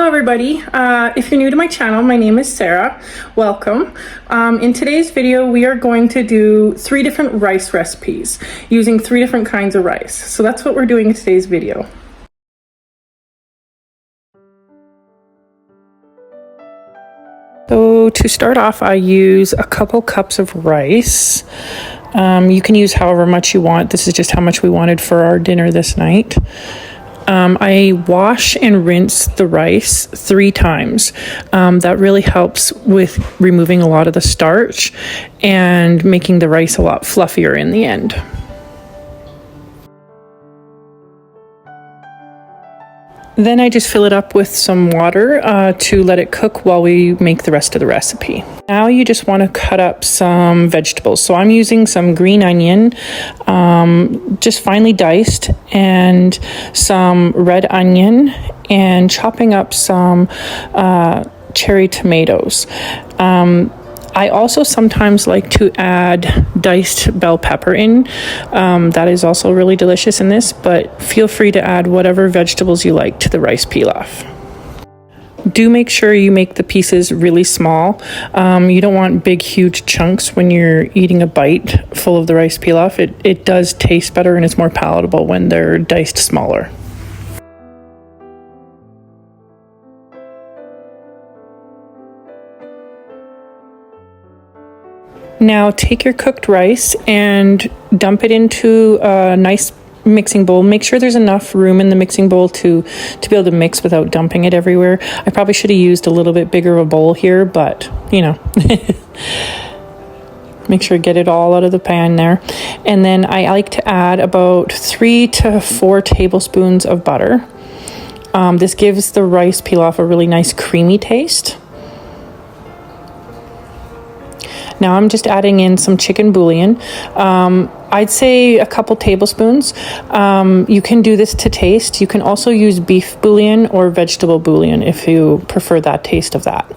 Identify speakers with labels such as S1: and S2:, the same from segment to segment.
S1: Hello everybody, if you're new to my channel, my name is Sarah. Welcome. In today's video we are going to do 3 different rice recipes using 3 different kinds of rice. So that's what we're doing in today's video. So to start off, I use a couple cups of rice. You can use however much you want. This is just how much we wanted for our dinner this night. I wash and rinse the rice 3 times. That really helps with removing a lot of the starch and making the rice a lot fluffier in the end. Then I just fill it up with some water to let it cook while we make the rest of the recipe. Now you just want to cut up some vegetables. So I'm using some green onion, just finely diced, and some red onion, and chopping up some cherry tomatoes. I also sometimes like to add diced bell pepper in. That is also really delicious in this, but feel free to add whatever vegetables you like to the rice pilaf. Do make sure you make the pieces really small. You don't want big, huge chunks when you're eating a bite full of the rice pilaf. It does taste better and it's more palatable when they're diced smaller. Now take your cooked rice and dump it into a nice mixing bowl. Make sure there's enough room in the mixing bowl to be able to mix without dumping it everywhere. I probably should have used a little bit bigger of a bowl here, but you know. Make sure to get it all out of the pan there. And then I like to add about 3 to 4 tablespoons of butter. This gives the rice pilaf a really nice creamy taste. Now I'm just adding in some chicken bouillon. I'd say a couple tablespoons. You can do this to taste. You can also use beef bouillon or vegetable bouillon if you prefer that taste of that.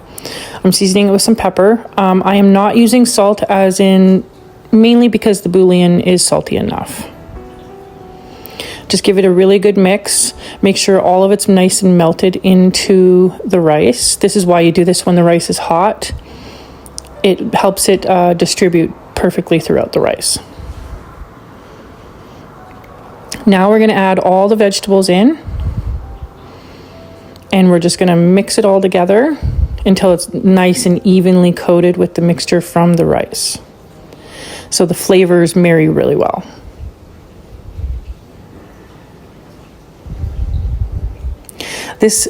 S1: I'm seasoning it with some pepper. I am not using salt, as in mainly because the bouillon is salty enough. Just give it a really good mix. Make sure all of it's nice and melted into the rice. This is why you do this when the rice is hot. It helps it distribute perfectly throughout the rice. Now we're going to add all the vegetables in, and we're just going to mix it all together until it's nice and evenly coated with the mixture from the rice, so the flavors marry really well. This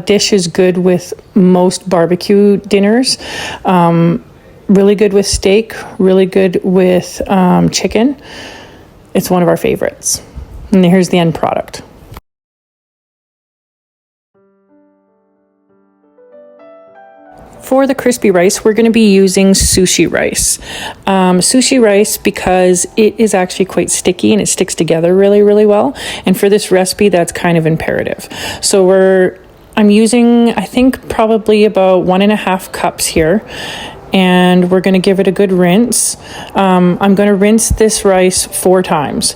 S1: dish is good with most barbecue dinners. Really good with steak, really good with chicken. It's one of our favorites. And here's the end product. For the crispy rice, we're going to be using sushi rice. Sushi rice, because it is actually quite sticky and it sticks together really, really well. And for this recipe, that's kind of imperative. So I'm using, I think, probably about 1.5 cups here, and we're going to give it a good rinse. I'm going to rinse this rice 4 times.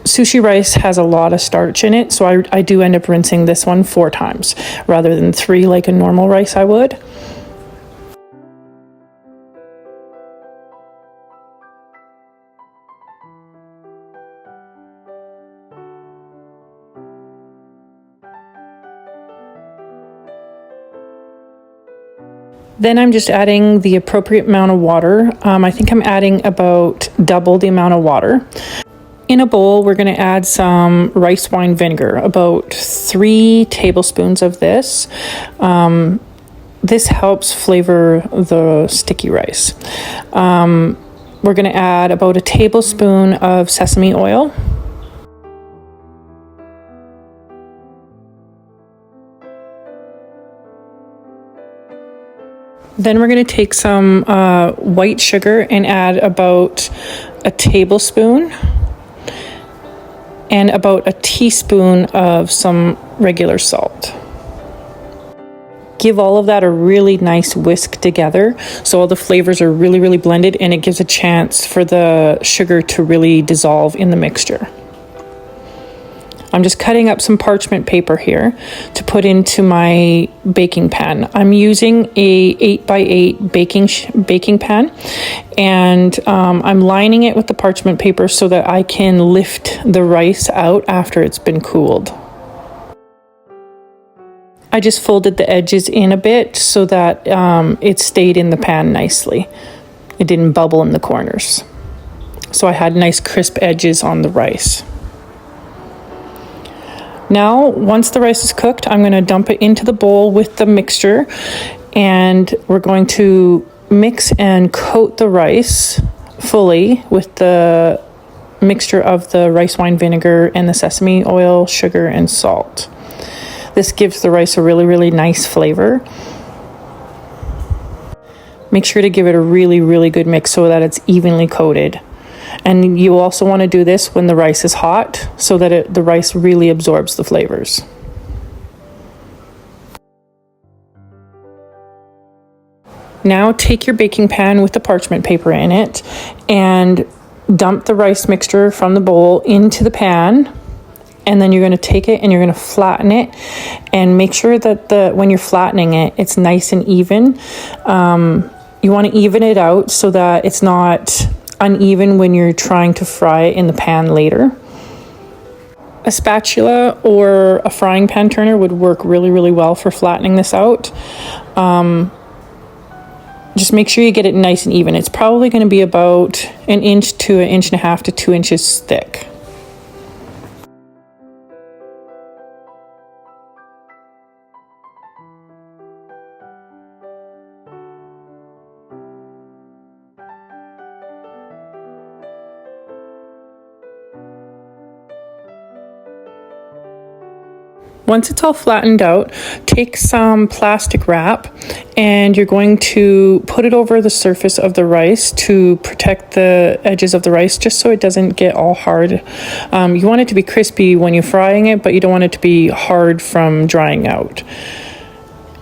S1: Sushi rice has a lot of starch in it, so I do end up rinsing this one 4 times rather than 3 like a normal rice I would. Then I'm just adding the appropriate amount of water. I think I'm adding about double the amount of water. In a bowl, we're going to add some rice wine vinegar, about 3 tablespoons of this. This helps flavor the sticky rice. We're going to add about a tablespoon of sesame oil. Then we're going to take some white sugar and add about a tablespoon and about a teaspoon of some regular salt. Give all of that a really nice whisk together so all the flavors are really, really blended, and it gives a chance for the sugar to really dissolve in the mixture. I'm just cutting up some parchment paper here to put into my baking pan. I'm using a 8x8 baking pan, and I'm lining it with the parchment paper so that I can lift the rice out after it's been cooled. I just folded the edges in a bit so that it stayed in the pan nicely. It didn't bubble in the corners. So I had nice crisp edges on the rice. Now, once the rice is cooked, I'm going to dump it into the bowl with the mixture, and we're going to mix and coat the rice fully with the mixture of the rice wine vinegar and the sesame oil, sugar, and salt. This gives the rice a really, really nice flavor. Make sure to give it a really, really good mix so that it's evenly coated. And you also want to do this when the rice is hot so that the rice really absorbs the flavors. Now take your baking pan with the parchment paper in it and dump the rice mixture from the bowl into the pan. And then you're going to take it and you're going to flatten it, and make sure that when you're flattening it, it's nice and even. You want to even it out so that it's not uneven when you're trying to fry it in the pan later. A spatula or a frying pan turner would work really, really well for flattening this out. Just make sure you get it nice and even. It's probably going to be about 1 inch to 1.5 inches to 2 inches thick. Once it's all flattened out, take some plastic wrap and you're going to put it over the surface of the rice to protect the edges of the rice, just so it doesn't get all hard. You want it to be crispy when you're frying it, but you don't want it to be hard from drying out.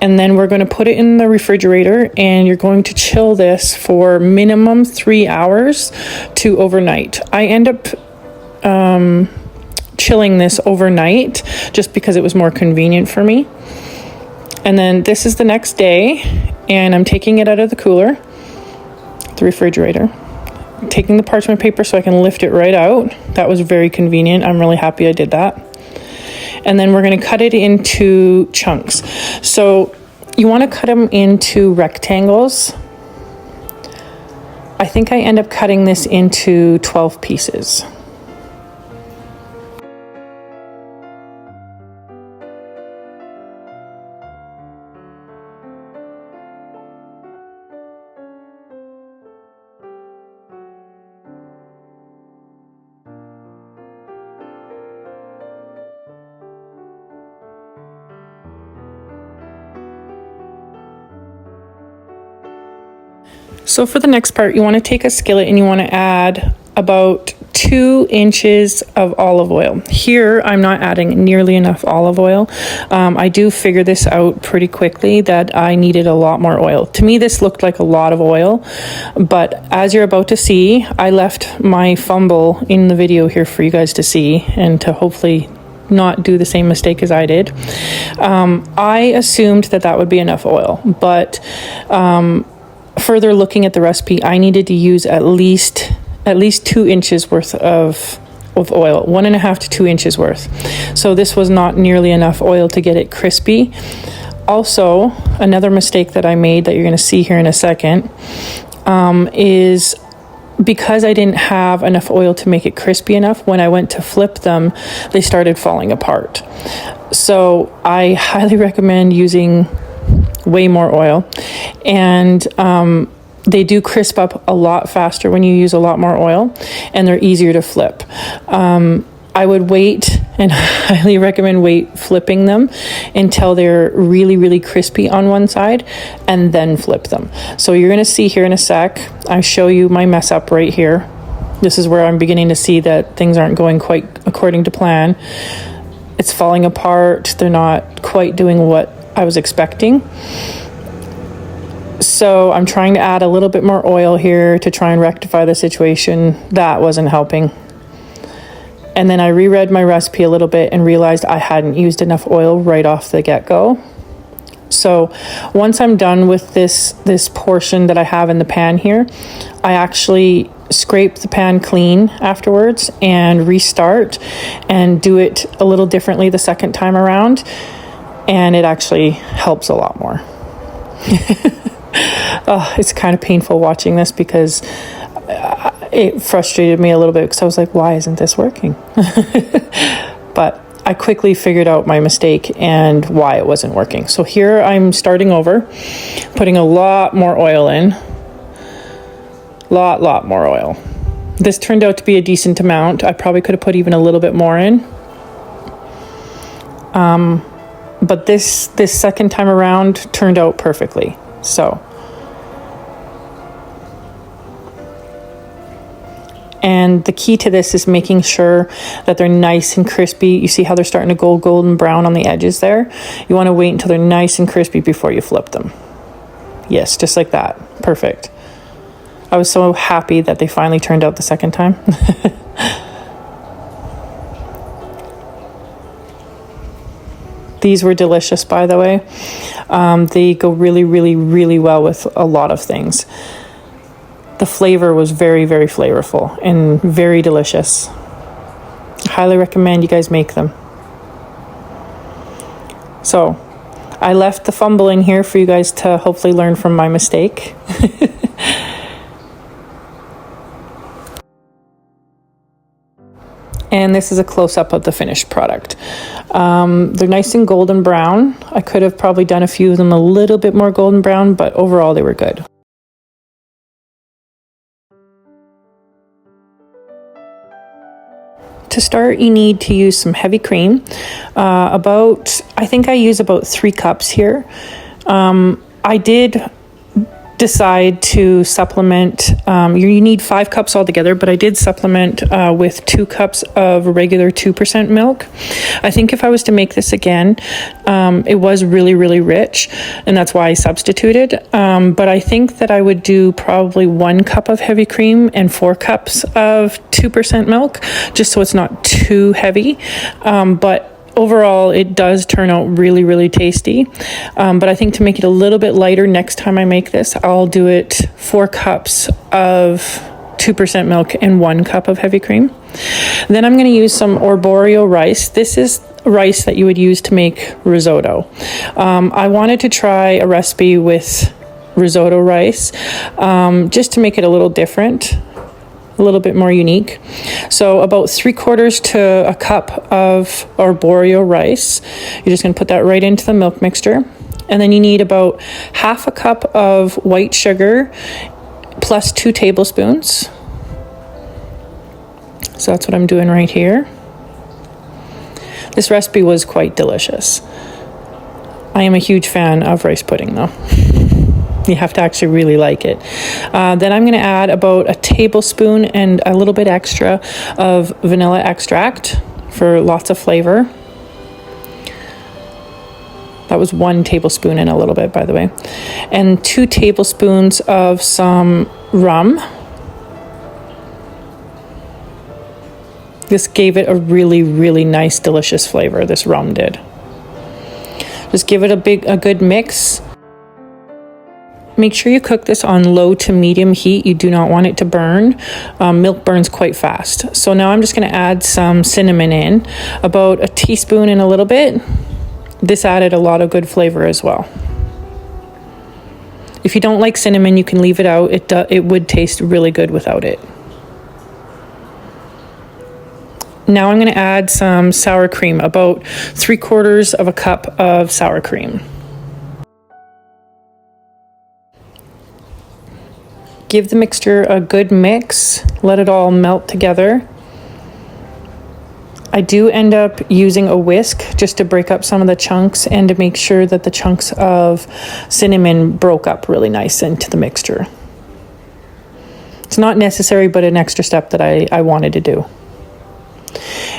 S1: And then we're going to put it in the refrigerator, and you're going to chill this for minimum 3 hours to overnight. I end up chilling this overnight just because it was more convenient for me. And then this is the next day, and I'm taking it out of the cooler, the refrigerator, taking the parchment paper so I can lift it right out. That was very convenient. I'm really happy I did that. And then we're going to cut it into chunks. So you want to cut them into rectangles. I think I end up cutting this into 12 pieces. So for the next part, you want to take a skillet and you want to add about 2 inches of olive oil. Here, I'm not adding nearly enough olive oil. I do figure this out pretty quickly that I needed a lot more oil. To me, this looked like a lot of oil, but as you're about to see, I left my fumble in the video here for you guys to see and to hopefully not do the same mistake as I did. I assumed that would be enough oil, but further looking at the recipe, I needed to use at least 2 inches worth of oil, 1.5 to 2 inches worth. So this was not nearly enough oil to get it crispy. Also, another mistake that I made that you're going to see here in a second is because I didn't have enough oil to make it crispy enough, when I went to flip them, they started falling apart. So I highly recommend using way more oil, and they do crisp up a lot faster when you use a lot more oil, and they're easier to flip. I would wait and highly recommend flipping them until they're really, really crispy on one side, and then flip them. So you're going to see here in a sec, I show you my mess up right here. This is where I'm beginning to see that things aren't going quite according to plan. It's falling apart. They're not quite doing what I was expecting. So I'm trying to add a little bit more oil here to try and rectify the situation. That wasn't helping. And then I reread my recipe a little bit and realized I hadn't used enough oil right off the get-go. So once I'm done with this portion that I have in the pan here, I actually scrape the pan clean afterwards and restart and do it a little differently the second time around, and it actually helps a lot more. Oh, it's kind of painful watching this because it frustrated me a little bit because I was like, why isn't this working? But I quickly figured out my mistake and why it wasn't working. So here I'm starting over, putting a lot more oil in. Lot more oil. This turned out to be a decent amount. I probably could have put even a little bit more in. But this second time around turned out perfectly. So. And the key to this is making sure that they're nice and crispy. You see how they're starting to go golden brown on the edges there? You want to wait until they're nice and crispy before you flip them. Yes, just like that. Perfect. I was so happy that they finally turned out the second time. These were delicious, by the way. They go really, really, really well with a lot of things. The flavor was very, very flavorful and very delicious. I highly recommend you guys make them. So, I left the fumble in here for you guys to hopefully learn from my mistake. And this is a close-up of the finished product. They're nice and golden brown. I could have probably done a few of them a little bit more golden brown, but overall they were good. To start, you need to use some heavy cream. I think I use about 3 cups here. I did decide to supplement, you need 5 cups altogether, but I did supplement with 2 cups of regular 2% milk. I think if I was to make this again, it was really, really rich, and that's why I substituted. But I think that I would do probably 1 cup of heavy cream and 4 cups of 2% milk, just so it's not too heavy. But overall, it does turn out really, really tasty. But I think to make it a little bit lighter next time I make this, I'll do it 4 cups of 2% milk and 1 cup of heavy cream. Then I'm going to use some Arborio rice. This is rice that you would use to make risotto. I wanted to try a recipe with risotto rice, just to make it a little different, a little bit more unique. So about 3/4 to a cup of Arborio rice. You're just going to put that right into the milk mixture. And then you need about 1/2 cup of white sugar plus 2 tablespoons. So that's what I'm doing right here. This recipe was quite delicious. I am a huge fan of rice pudding though. You have to actually really like it. Then I'm going to add about a tablespoon and a little bit extra of vanilla extract for lots of flavor. That was 1 tablespoon and a little bit, by the way. And 2 tablespoons of some rum. This gave it a really, really nice, delicious flavor, this rum did. Just give it a good mix. Make sure you cook this on low to medium heat. You do not want it to burn. Milk burns quite fast. So now I'm just going to add some cinnamon in, about a teaspoon and a little bit. This added a lot of good flavor as well. If you don't like cinnamon, you can leave it out. It would taste really good without it. Now I'm going to add some sour cream, about 3/4 of a cup of sour cream. Give the mixture a good mix, let it all melt together. I do end up using a whisk just to break up some of the chunks and to make sure that the chunks of cinnamon broke up really nice into the mixture. It's not necessary, but an extra step that I wanted to do.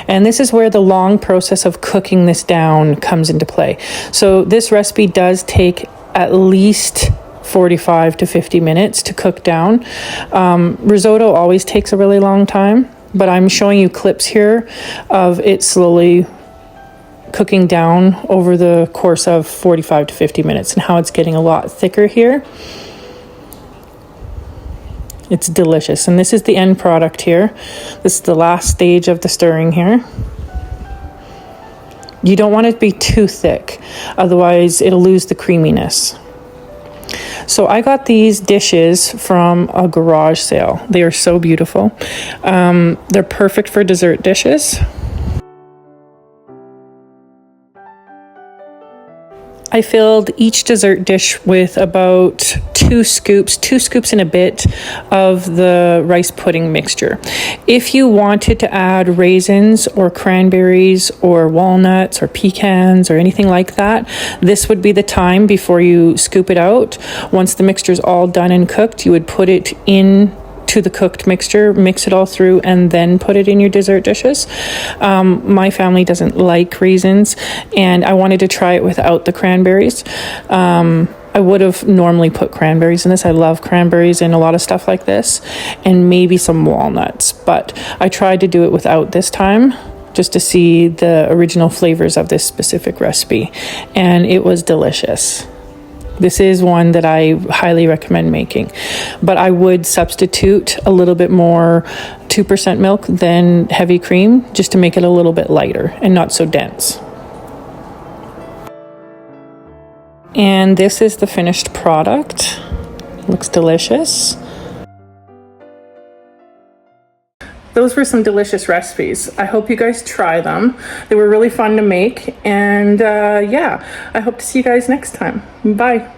S1: And this is where the long process of cooking this down comes into play. So this recipe does take at least 45 to 50 minutes to cook down. Risotto always takes a really long time. but I'm showing you clips here of it slowly cooking down over the course of 45 to 50 minutes and how it's getting a lot thicker here. It's delicious. And this is the end product here. This is the last stage of the stirring here. You don't want it to be too thick, otherwise it'll lose the creaminess. So I got these dishes from a garage sale. They are so beautiful. They're perfect for dessert dishes. I filled each dessert dish with about two scoops and a bit of the rice pudding mixture. If you wanted to add raisins or cranberries or walnuts or pecans or anything like that, this would be the time before you scoop it out. Once the mixture's all done and cooked, you would put it in to the cooked mixture, mix it all through, and then put it in your dessert dishes. My family doesn't like raisins, and I wanted to try it without the cranberries. I would have normally put cranberries in this. I love cranberries in a lot of stuff like this, and maybe some walnuts, but I tried to do it without this time, just to see the original flavors of this specific recipe, and it was delicious. This is one that I highly recommend making, but I would substitute a little bit more 2% milk than heavy cream, just to make it a little bit lighter and not so dense. And this is the finished product. Looks delicious. Those were some delicious recipes. I hope you guys try them. They were really fun to make. And yeah, I hope to see you guys next time. Bye.